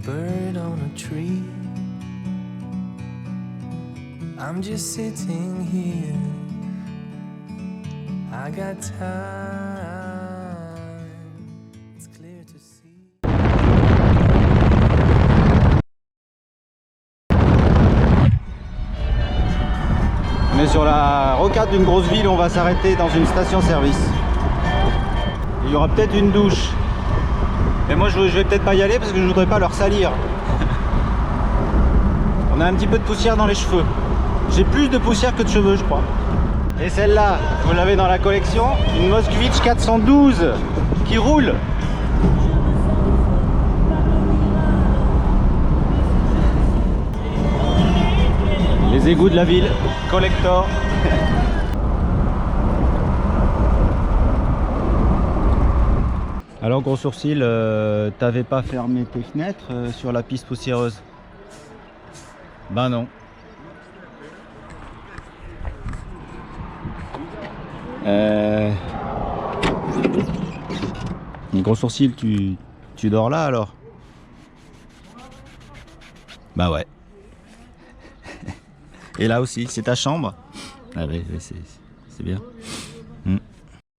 bird on a tree. I'm just sitting here. I got time. It's clear to see. On est sur la rocade d'une grosse ville, on va s'arrêter dans une station-service. Il y aura peut-être une douche. Mais moi je vais peut-être pas y aller parce que je voudrais pas leur salir. On a un petit peu de poussière dans les cheveux. J'ai plus de poussière que de cheveux, je crois. Et celle-là, vous l'avez dans la collection, une Moskvitch 412 qui roule. Les égouts de la ville, collector. Alors gros sourcil, t'avais pas fermé tes fenêtres sur la piste poussiéreuse? Ben non. Gros sourcil, tu dors là alors? Bah ouais. Et là aussi, c'est ta chambre? Ah ouais, c'est bien.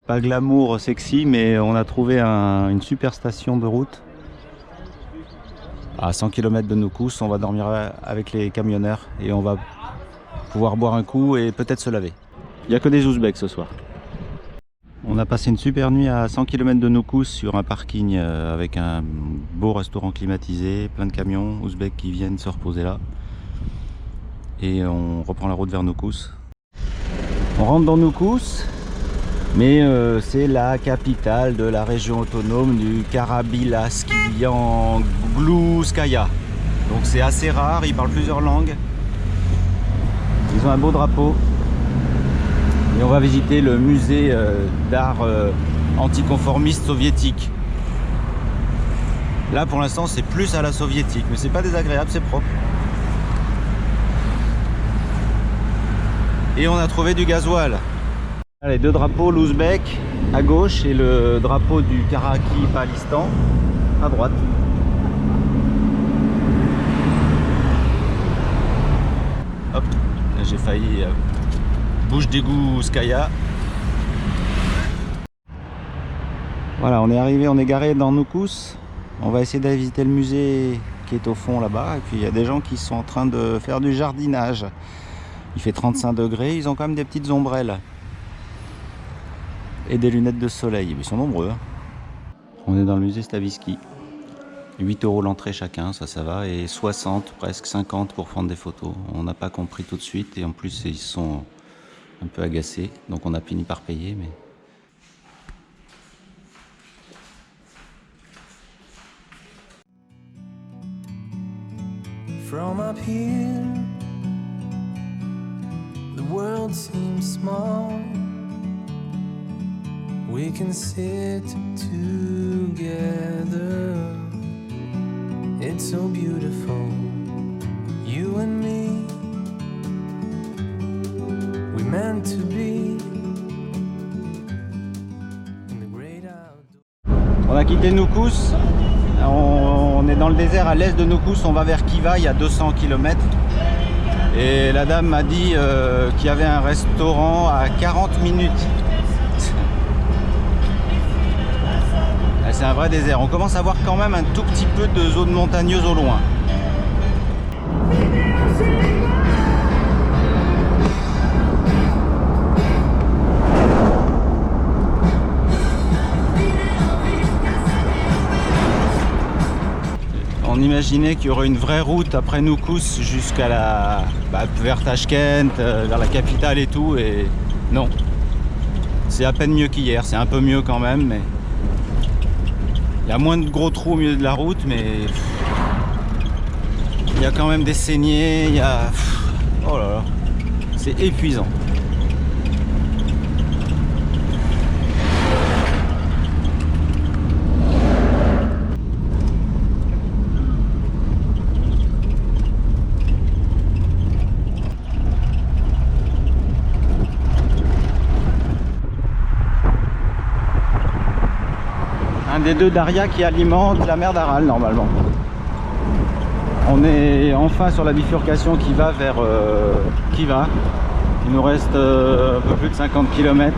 Pas glamour sexy, mais on a trouvé une super station de route. À 100 km de Noukous, on va dormir avec les camionneurs et on va pouvoir boire un coup et peut-être se laver. Il n'y a que des Ouzbeks ce soir. On a passé une super nuit à 100 km de Noukous sur un parking avec un beau restaurant climatisé, plein de camions Ouzbeks qui viennent se reposer là. Et on reprend la route vers Noukous. On rentre dans Noukous, mais c'est la capitale de la région autonome du Karabilaskian-Glouskaya. Donc c'est assez rare, ils parlent plusieurs langues. Ils ont un beau drapeau. Et on va visiter le musée d'art anticonformiste soviétique. Là pour l'instant c'est plus à la soviétique, mais c'est pas désagréable, c'est propre. Et on a trouvé du gasoil. Les deux drapeaux, l'ouzbek à gauche et le drapeau du Karakhi-Palistan à droite. Hop, là j'ai failli bouche d'égout Skaya. Voilà, on est arrivé, on est garé dans Noukous. On va essayer d'aller visiter le musée qui est au fond là-bas. Et puis il y a des gens qui sont en train de faire du jardinage. Il fait 35 degrés, ils ont quand même des petites ombrelles. Et des lunettes de soleil, ils sont nombreux. On est dans le musée Stavisky. 8 € l'entrée chacun, ça va, et 60, presque 50 pour prendre des photos. On n'a pas compris tout de suite, et en plus ils sont un peu agacés, donc on a fini par payer. Mais... From up here, the world seems small. We can sit together. It's so beautiful, you and me. We meant to be in the great outdoors. On a quitté Noukous. On est dans le désert à l'est de Noukous. On va vers Kivaï à 200 km. Et la dame m'a dit qu'il y avait un restaurant à 40 minutes. C'est un vrai désert. On commence à voir quand même un tout petit peu de zone montagneuse au loin. On imaginait qu'il y aurait une vraie route après Noukous jusqu'à vers Tashkent, vers la capitale et tout, et non. C'est à peine mieux qu'hier, c'est un peu mieux quand même, mais il y a moins de gros trous au milieu de la route, mais il y a quand même des saignées, il y a... Oh là là, c'est épuisant. Un des deux Daria qui alimente la mer d'Aral normalement. On est enfin sur la bifurcation qui va vers Khiva. Il nous reste un peu plus de 50 km.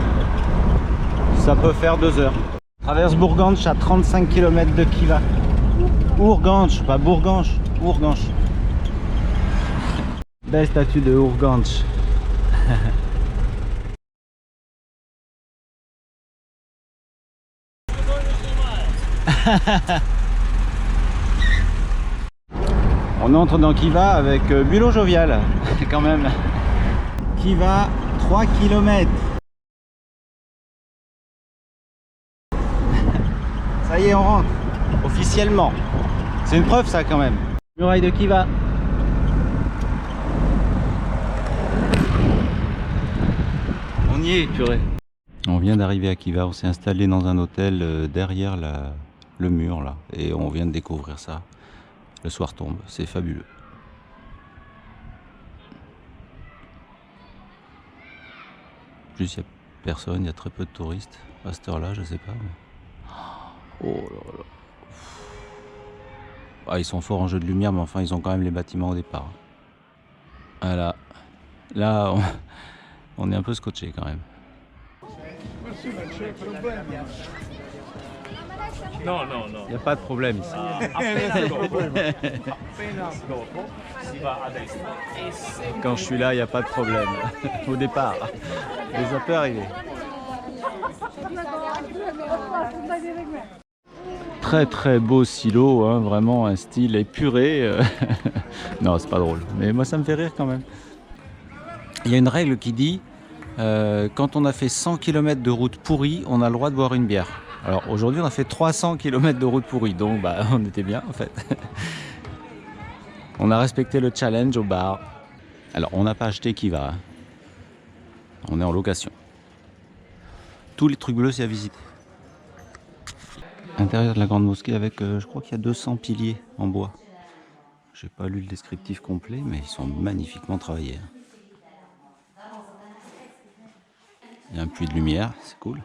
Ça peut faire 2 heures. Traverse Bourganche à 35 km de Khiva. Ourganche, pas Bourganche, Ourganche. Belle statue de Ourganche. On entre dans Khiva avec Bulot Jovial, quand même. Khiva, 3 km. Ça y est, on rentre, officiellement. C'est une preuve ça quand même. Muraille de Khiva. On y est, purée. On vient d'arriver à Khiva, on s'est installé dans un hôtel derrière le mur là. Et on vient de découvrir ça. Le soir tombe, c'est fabuleux. Juste, il n'y a personne, il y a très peu de touristes. À cette heure-là, je sais pas. Mais... Oh là là. Ah, ils sont forts en jeu de lumière, mais enfin, ils ont quand même les bâtiments au départ. Voilà. Là, on est un peu scotché quand même. No, no, no. Il n'y a pas de problème ici. Si va a destra. Quand je suis là, il n'y a pas de problème. Au départ. Mais ça peut arriver. Très très beau silo, hein, vraiment un style épuré. Non, c'est pas drôle. Mais moi, ça me fait rire quand même. Il y a une règle qui dit quand on a fait 100 km de route pourrie, on a le droit de boire une bière. Alors aujourd'hui, on a fait 300 km de route pourrie, donc bah, on était bien en fait. On a respecté le challenge au bar. Alors, on n'a pas acheté Khiva. Hein. On est en location. Tous les trucs bleus, c'est à visiter. Intérieur de la grande mosquée avec, je crois qu'il y a 200 piliers en bois. J'ai pas lu le descriptif complet, mais ils sont magnifiquement travaillés. Il y a un puits de lumière, c'est cool.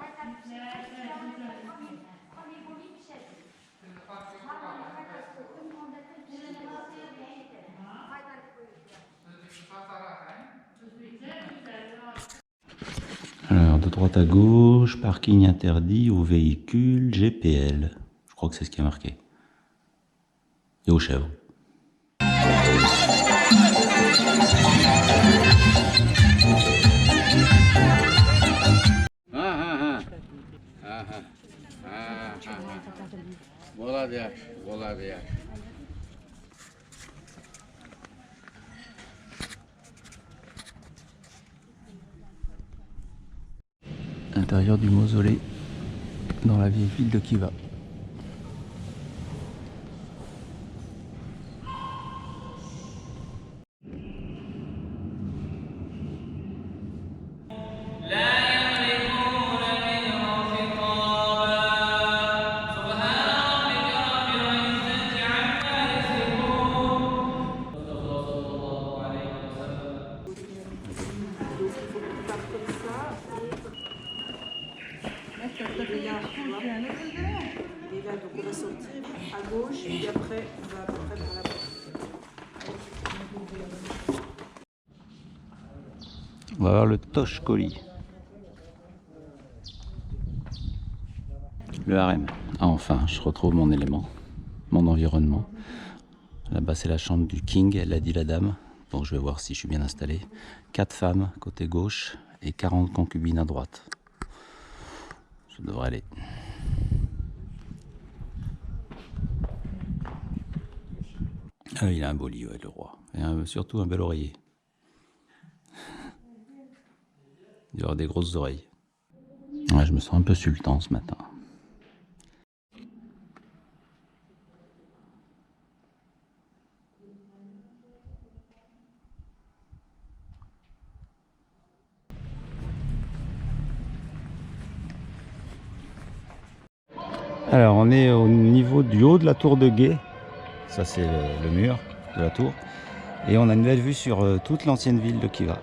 Alors, de droite à gauche, parking interdit aux véhicules GPL. Je crois que c'est ce qui est marqué. Et aux chèvres. Intérieur du mausolée dans la vieille ville de Khiva. Et là, donc on va sortir à gauche et après on va à peu près par la porte. On va voir le Toshkoli. Le harem. Ah, enfin, je retrouve mon élément, mon environnement. Là-bas, c'est la chambre du king, elle l'a dit la dame. Donc je vais voir si je suis bien installé. 4 femmes côté gauche et 40 concubines à droite. Ça devrait aller. Ah, il a un beau lit, ouais, le roi. Et surtout un bel oreiller. Il doit avoir des grosses oreilles. Ouais, je me sens un peu sultan ce matin. Alors, on est au niveau du haut de la tour de guet. Ça, c'est le mur de la tour. Et on a une belle vue sur toute l'ancienne ville de Khiva.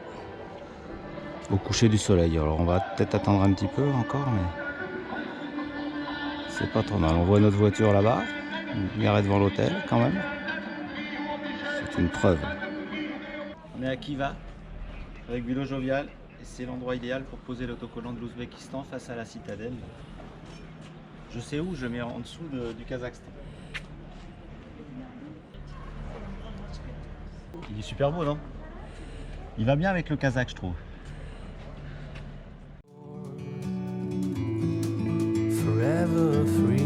Au coucher du soleil. Alors, on va peut-être attendre un petit peu encore, mais c'est pas trop mal. On voit notre voiture là-bas, garée devant l'hôtel quand même. C'est une preuve. On est à Khiva avec Vélo Jovial et c'est l'endroit idéal pour poser l'autocollant de l'Ouzbékistan face à la citadelle. Je sais où, je mets en dessous du Kazakhstan. Il est super beau, non? Il va bien avec le Kazakh, je trouve. forever free.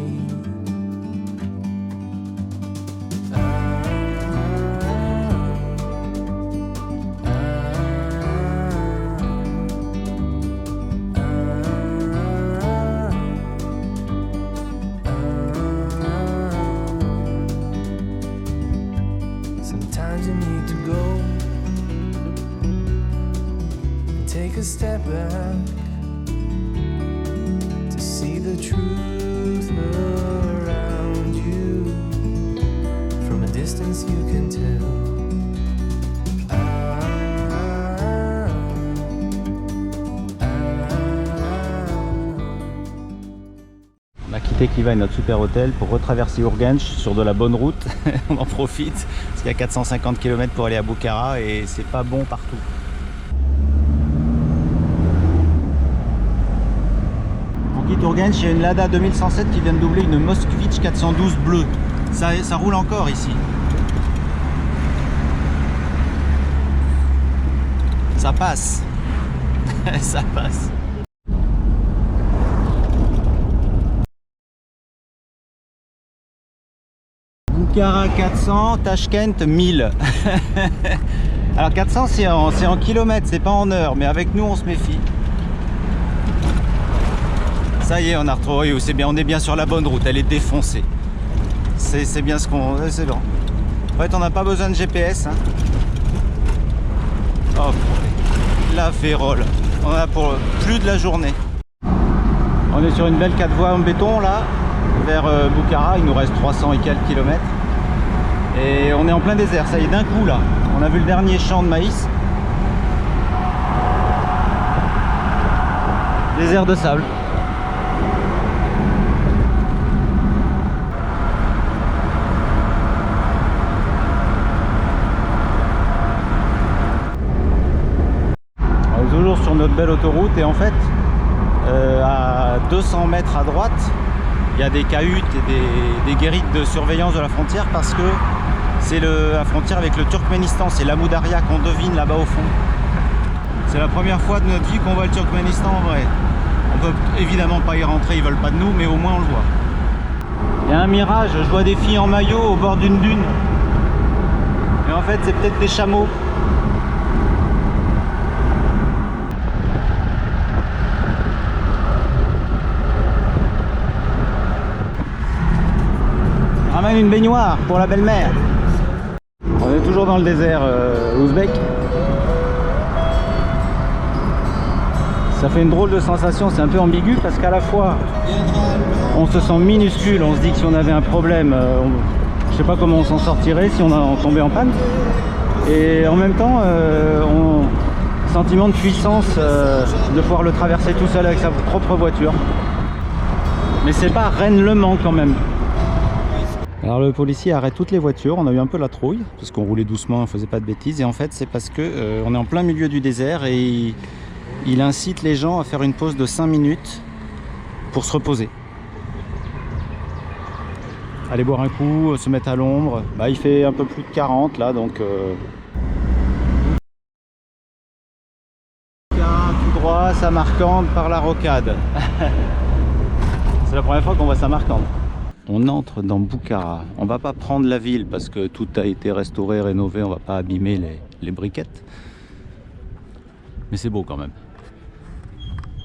Sometimes you need to go and take a step back to see the truth around you. From a distance you can tell. On a quitté Khiva et notre super hôtel pour retraverser Urgench sur de la bonne route. On en profite parce qu'il y a 450 km pour aller à Bukhara et c'est pas bon partout. On quitte Urgench, il y a une Lada 2107 qui vient de doubler une Moskvitch 412 bleue. Ça roule encore ici. Ça passe. Ça passe. Bukhara 400, Tashkent 1000. Alors 400 c'est en kilomètres, c'est pas en heures, mais avec nous on se méfie. Ça y est, on a retrouvé, c'est bien, on est bien sur la bonne route, elle est défoncée. C'est bien ce qu'on... c'est bon. En fait on n'a pas besoin de GPS. Hein. Oh, la férole. On en a pour plus de la journée. On est sur une belle 4 voies en béton là, vers Bukhara, il nous reste 300 et quelques kilomètres. Et on est en plein désert, ça y est, d'un coup là. On a vu le dernier champ de maïs. Désert de sable. On est toujours sur notre belle autoroute et en fait, à 200 mètres à droite, il y a des cahutes et des guérites de surveillance de la frontière parce que c'est la frontière avec le Turkménistan, c'est l'Amoudaria qu'on devine là-bas au fond. C'est la première fois de notre vie qu'on voit le Turkménistan en vrai. On peut évidemment pas y rentrer, ils veulent pas de nous, mais au moins on le voit. Il y a un mirage, je vois des filles en maillot au bord d'une dune. Mais en fait c'est peut-être des chameaux. Ramène une baignoire pour la belle-mère. On est toujours dans le désert ouzbek. Ça fait une drôle de sensation, c'est un peu ambigu parce qu'à la fois on se sent minuscule, on se dit que si on avait un problème, je sais pas comment on s'en sortirait si on tombait en panne. Et en même temps, sentiment de puissance de pouvoir le traverser tout seul avec sa propre voiture. Mais c'est pas Rennes-Le Mans quand même. Alors le policier arrête toutes les voitures, on a eu un peu la trouille parce qu'on roulait doucement, on faisait pas de bêtises et en fait c'est parce que on est en plein milieu du désert et il incite les gens à faire une pause de 5 minutes pour se reposer. Aller boire un coup, se mettre à l'ombre. Bah, il fait un peu plus de 40 là donc tout droit, Samarcande par la rocade. C'est la première fois qu'on voit Samarcande. On entre dans Bukhara. On va pas prendre la ville parce que tout a été restauré, rénové, on va pas abîmer les briquettes. Mais c'est beau quand même.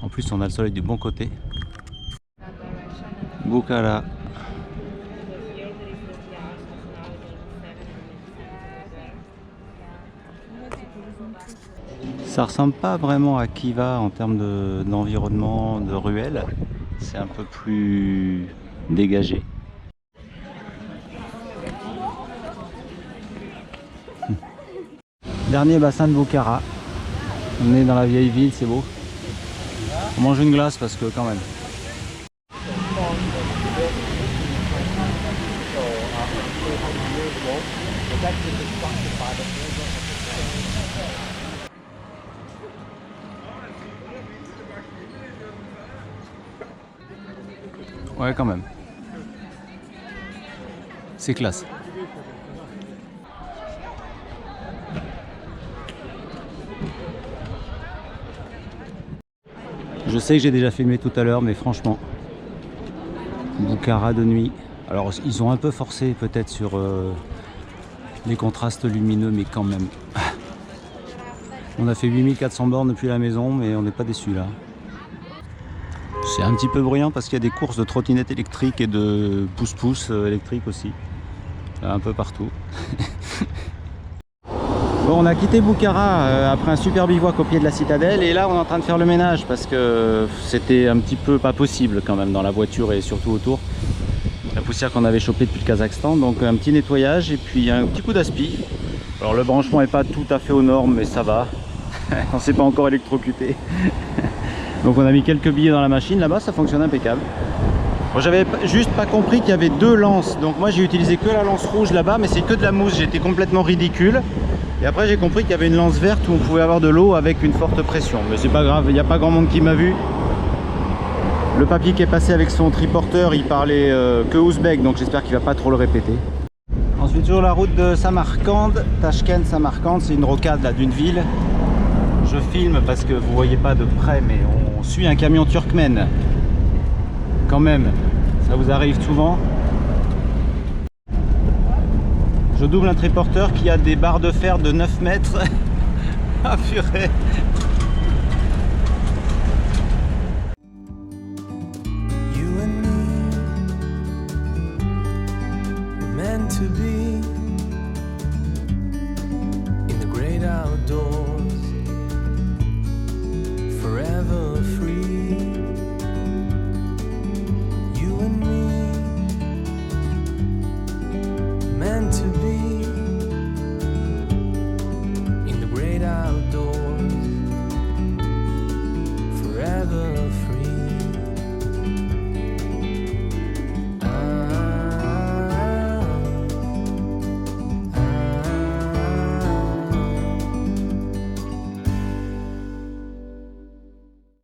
En plus on a le soleil du bon côté. Bukhara. Ça ressemble pas vraiment à Khiva en termes d'environnement, de ruelles. C'est un peu plus dégagé. Dernier bassin de Bukhara. On est dans la vieille ville, c'est beau. On mange une glace parce que quand même. Ouais, quand même. C'est classe. Je sais que j'ai déjà filmé tout à l'heure, mais franchement, Bukhara de nuit. Alors, ils ont un peu forcé peut-être sur les contrastes lumineux, mais quand même. On a fait 8400 bornes depuis la maison, mais on n'est pas déçu là. C'est un petit peu bruyant parce qu'il y a des courses de trottinettes électriques et de pousse-pousse électriques aussi. Un peu partout. Bon, on a quitté Bukhara après un super bivouac au pied de la citadelle et là on est en train de faire le ménage parce que c'était un petit peu pas possible quand même dans la voiture et surtout autour. La poussière qu'on avait chopée depuis le Kazakhstan, donc un petit nettoyage et puis un petit coup d'aspi. Alors le branchement n'est pas tout à fait aux normes mais ça va. On ne s'est pas encore électrocuté. Donc on a mis quelques billets dans la machine, là-bas ça fonctionne impeccable. Bon, j'avais juste pas compris qu'il y avait deux lances, donc moi j'ai utilisé que la lance rouge là-bas, mais c'est que de la mousse, j'étais complètement ridicule. Et après j'ai compris qu'il y avait une lance verte où on pouvait avoir de l'eau avec une forte pression, mais c'est pas grave, il n'y a pas grand monde qui m'a vu. Le papy qui est passé avec son triporteur, il parlait que ouzbek, donc j'espère qu'il va pas trop le répéter. Ensuite sur la route de Samarkand, Tashkent Samarkand, c'est une rocade là d'une ville. Je filme parce que vous voyez pas de près, mais on suit un camion turkmène. Quand même, ça vous arrive souvent. Je double un triporteur qui a des barres de fer de 9 mètres. Ah purée. You and me were meant to be.